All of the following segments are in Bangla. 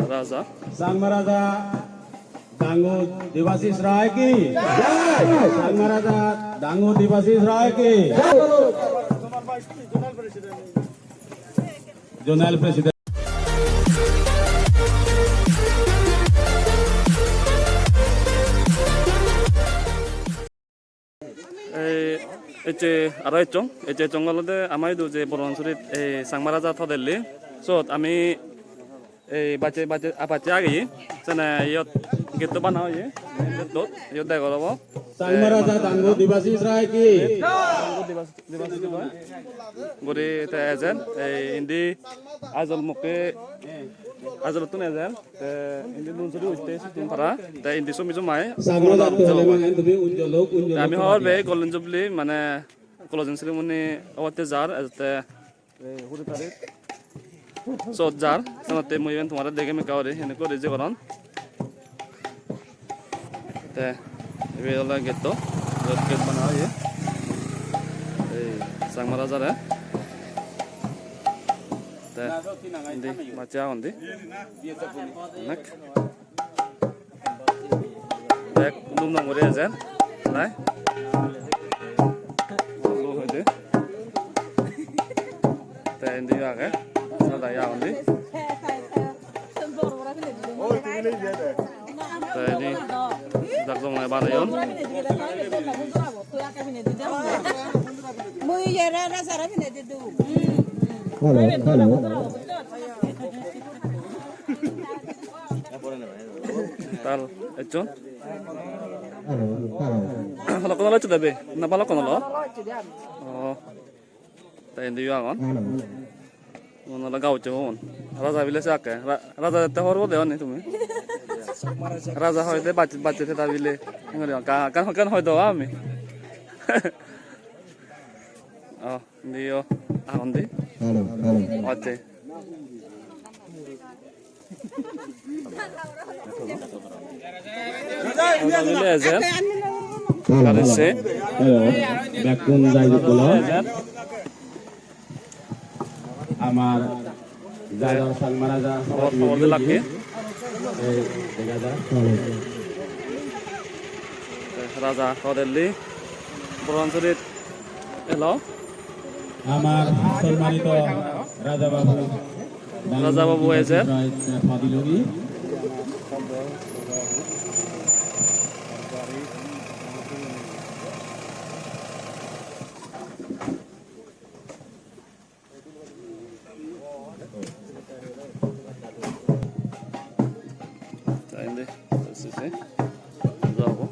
राजा सांग महाराजा दांगो देवाशीष राय की सांग महाराजा दांगो देवाशीष राय की जोनल प्रेसिडेंट এচে আৰু এচং এচে জংগলতে আমাৰ যে বৰঞ্চলিত এই চাংমাৰাজা থদেলি চত আমি এই বাচে বাচে আপাচে আগি যেনে ইয়াত গেটটো বানাও গেটত ইয়াত দেখা যাব सांग महाराजा दांगो देवाशीष राय की গৰি এজেন এই ইন্দি আজল মুকে আজলতো নেজেন তে ইন্দি দুনচৰি উঠতে সিন পাৰা তে ইন্দি সমি জমাই सांग महाराजा তোলে মানে তুমি উজ্জ্বলক আমি হর বে গোল্ডেন জুবলি মানে ক্লোজিং সেরিমনি অতে যার এতে হুরি তারিখ সত যার সনতে মই ইভেন্ট তোমার দেখে মে কাওরে হেনে করে যে করন তে এবেলা গেট গেট বানা হয় এই সাংমারা যারে তে ইন্দি বাচ্চা হন্দি নাক দেখ দুম নম্বরে আছেন নাই lu hede te indi age sada ya ondi te ini dakdong mai banayon muy yara na sara bine didu tal echon kalau kalau sudah be, kenapa lo kalau? Oh, tapi ini juga kan? Mana lagi kau cewon? Raja bilas ya ke? Raja itu horor deh nih tuh. Raja hoi deh baca kita bilas. Enggak kan hoi doa mi. Oh, ini yo, ah ini. Oke. Bilas ya. Karese, ব্যাকুন যাইগুলো আমার যারা सांग महाराजा খবর লাগে এই দেখা যায় রাজা কদেলি বরঞ্চলিত এলো আমার সম্মানিত রাজা বাবু এসে ফাদিলগি ini sisi jauh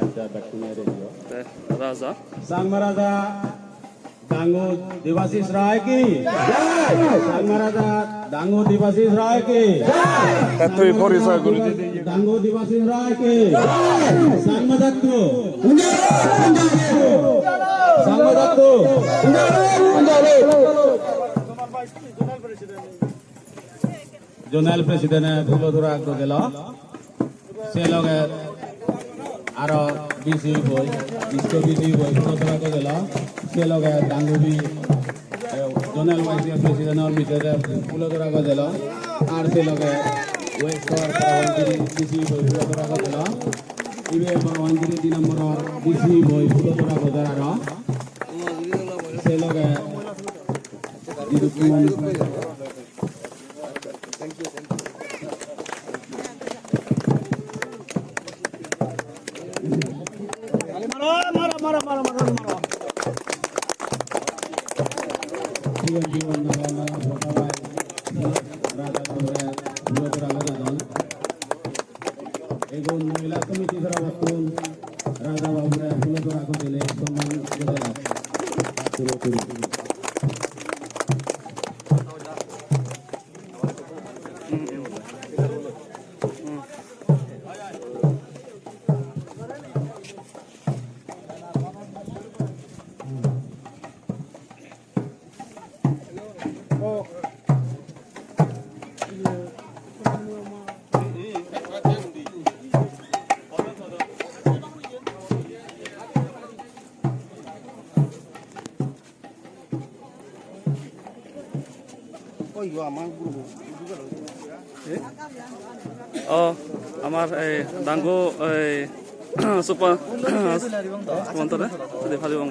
ada bakunya radio raja सांग महाराजा दांगो देवाशीष राय की सांग महाराजा दांगो देवाशीष राय की दांगो देवाशीष राय की सांग महाराजा सांग महाराजा जोनल प्रेसिडेंट भूलधुरा को दिल से लोग आरो बीसी बॉय इसको बीसी बॉय भूलधुरा को दिल से लोग दांगुबी जोनल वाइस प्रेसिडेंट और मिटर भूलधुरा को दिल आर से लोग वेस्ट और परवानगी बीसी बॉय भूलधुरा को दिल इवे परवानगी 3 नंबर और बीसी बॉय भूलधुरा को दिल आरो से लोग महिला समिति राजा बाबू फुलतोरा को दिले सम्मान আমার এই ডাঙ্গু এই সুপার মন্তরে যদি ভালো বং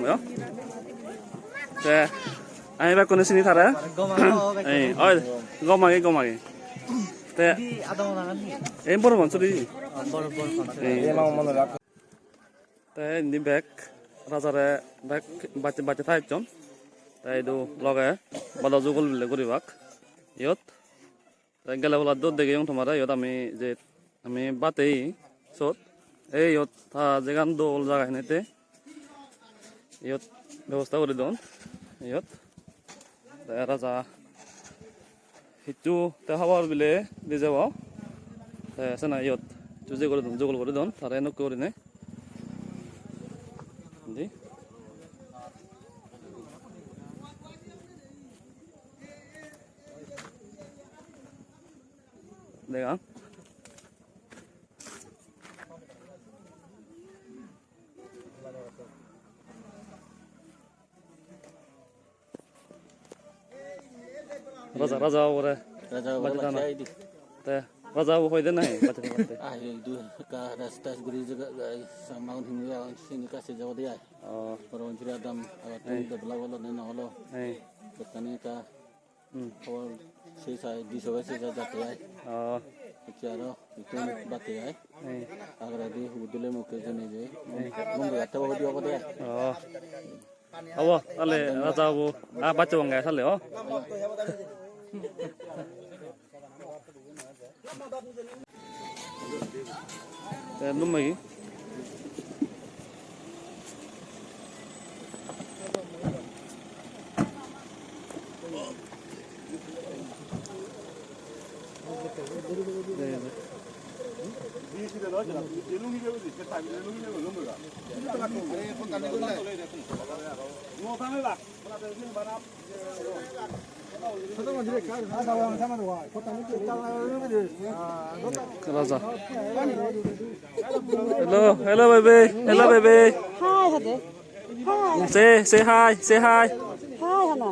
তে আমি বা কোন সিনি থারা এই ওই গমাগে তে এই বড় মাংস দি তে নি ব্যাগ রাজারে ব্যাগ বাচ্চা থাই একজন তাই দু লগে বলা যুগল বিলে করিবাক ইয়ত তাই গেলে বলা দুধ দেখে তোমার ইয়ত আমি বাতেই সত এই ইয়ত যেখান দোল জায়গা নিতে ইয়ত ব্যবস্থা করে দন ইয়ত রাজা হিচু তে হাবার বিলে দি যাব আছে না ইয়ত চুজে করে দন যুগল করে দন তারা এনক করে নে দি দেখা রাজা ওরে বাচ্চা না তে রাজা হইতে নাই বাচ্চা করতে itu ke rasta guri juga sama hingga sini kasih jauh dia orang ciri adam awat itu belah belah nena holo এই betani ka awal sisa di sawah sisa jatuh ya cara itu batu ya এই agar di hudule muke jene je mungkin kata bawa dia apa dia হব তাহলে রাজা হবো বাচ্চা বঙ্গায় তাহলে নুমাই রাজা hello baby Hi, Hade. Hi. say hi Hi, Hana.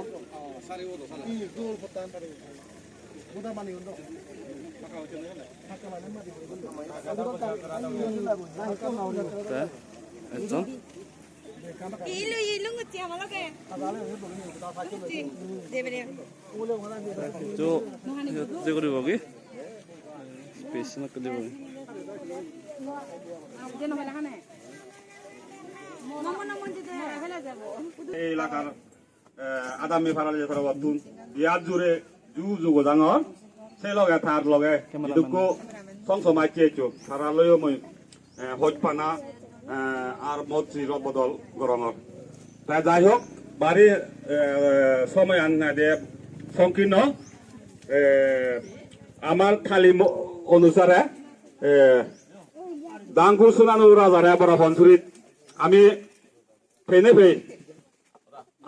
একজন Ilu ngerti apa lagi? Ngerti. Dia beri. তো যে কৰিব কি স্পেচ না কৰিব Dia nak belahan eh? Namun dia bela jabo. এই এলাকার আদামি ফারালে যে তারা বতুন ইয়ার জুড়ে যুগ ডাঙর সেই লগে তার লগে দুঃখ সংসমাই চেয়েছো তারা লইও মই হজপানা আর মৎসি বদল গরমর তাই যাই হোক বাড়ি সময় আনা দিয়ে সংকীর্ণ আমার থালি অনুসারে ডাঙ্গুর সোনানু রাজারে বড় ফনসুরিত আমি ফেনে ফে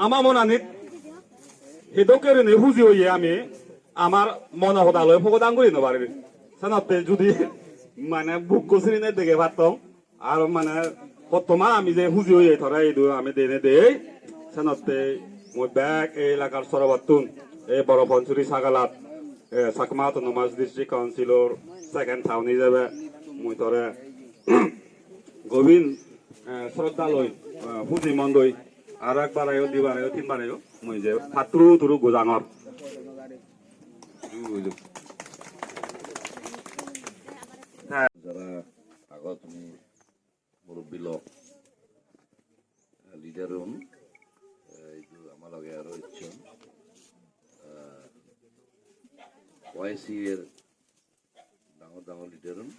আমার মনানিত হেদকের নেহুজি হইয়ে আমি আমার মন হদালয় ফোকদান করি নবারে সানাতে যদি মানে বুক কসরি নে দেখে পারতাম আর মানে বর্তমান আমি যে হুজি হইয়ে ধরা এই আমি দেনে দেই সানাতে মই ব্যাগ এই এলাকার সরবতুন এই বড় ফনসুরি সাগালাত Chakma autonomous district councillor second town হিসাবে মই ধরে গোবিন্দ শ্রদ্ধা লই হুজি মন্দই আর একবার আয়ো দিবার আয়ো তিনবার আয়ো মই যে ফাত্রু তুরু গোজাঙর যারা আগত তুমি মুরব্বী লোক লিডার হন এইটো আমার লগে আরো ইচ্ছন ওয়াইসি এর ডাঙর ডাঙর লিডার হন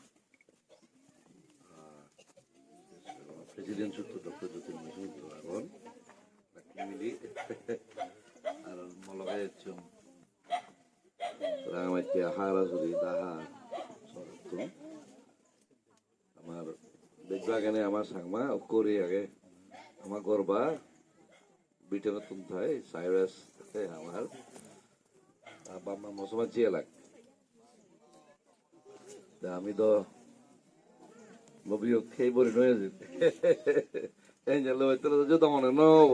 প্রেসিডেন্ট সূত্র ডক্টর জ্যোতির মুসুদ আগন মিলি আর মলগে ইচ্ছন রাঙামাটি হারা জুড়ি দাহা সরতুন আমার দেখবা কেন আমার সাংমা করে আগে আমার গরবা বিটের তুম থাই সাইরাস আমার বাবা মশমা চিয়ে লাগ আমি তো নবীও খেয়ে বলি নয় এই যে লোক তো যত মনে নব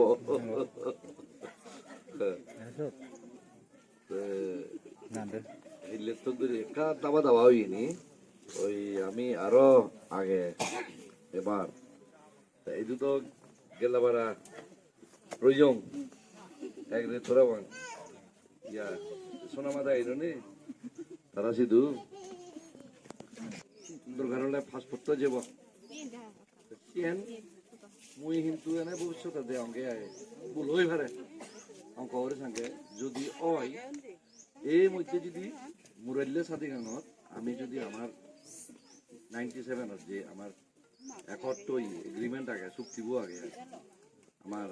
হিল্লের তো দূরে একটা দাবা দাবা হইনি ওই আমি আরো আগে এবার তা এই দুটো গেলাবারা প্রয়োজন এক রে তোরা বাং ইয়া সোনামাদা এরনে তারা শুধু দুর্ঘটনা ফাস্টফুড তো যাব সিয়ান মুই কিন্তু এনে ভবিষ্যতে দে অঙ্কে আয় ভুল হই পারে অঙ্ক ওর সঙ্গে যদি ওই এই মধ্যে যদি মুরাল্লে সাথে গাঙত আমি যদি আমার 97 যে আমার একটই এগ্রিমেন্ট আগে চুক্তিব আগে আমার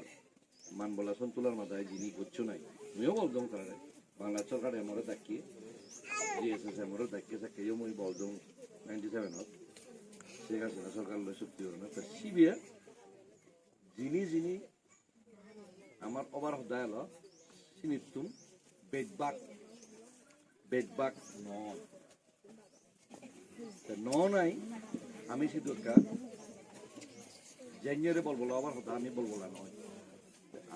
মান বলা সন্তুলার মাথায় যিনি করছো নাই আমিও বলদম তারা বাংলা সরকারে আমার দেখিয়ে জিএসএস আমার দেখিয়ে সাক্ষীও মই বলদম 97 শেখ হাসিনা সরকার চুক্তি করে না তা সিবিআই যিনি আমার ওভার হদায় হলো সিনিতুম বেদবাক নাই আমি শুধু একটা জেনিয়রে বলবো আবার হতা আমি বলবো না নয়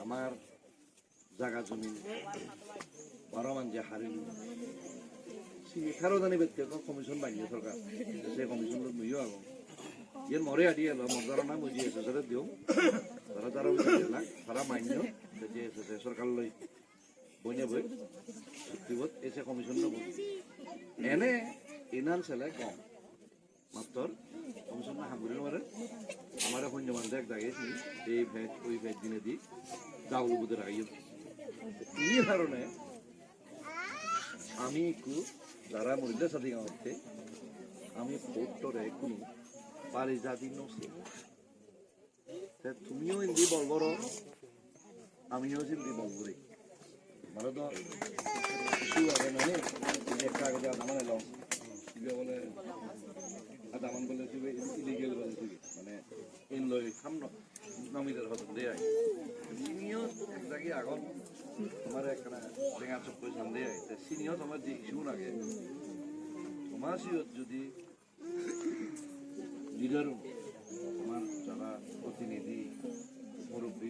আমার জায়গা জমি 12 মান যে হারিল খারো জানি ব্যক্তিগত কমিশন বানিয়ে সরকার সেই কমিশন মুইও আগ এর মরে আডিয়ে এলো মজার নাম ওই জিএসএস দিও তারা তারা মান্য জিএসএস সরকার লই বইনে বই চুক্তিবোধ এসে কমিশন নেব এনে ইনান ছেলে কম মাত্র কমিশন না হামগুড়ি মারে আমার সৈন্য মান দেখ দাগিয়েছি এই ভেজ ওই ভেজ দিনে দি দাউল বুধে রাখিও এই কারণে আমি একটু যারা মরিলে সাথে গাঁতে আমি ভোটরে কোনো পারি জাতি নসে তুমিও হিন্দি বলবর আমিও হিন্দি বলবো মানে তো কিছু আগে মানে একটা আগে যে আদামান এলাম বলে আদামান বলে ইলিগেল বলে মানে ইন লই সামন নমিদের হতো দেয় সিনিও এক জায়গায় আগন তোমার একটা টেঙা চক্কর সাম দেয় সিনিও তোমার যে শুন আগে তোমার যদি লিডার আমার যারা প্রতিনিধি মুরব্বী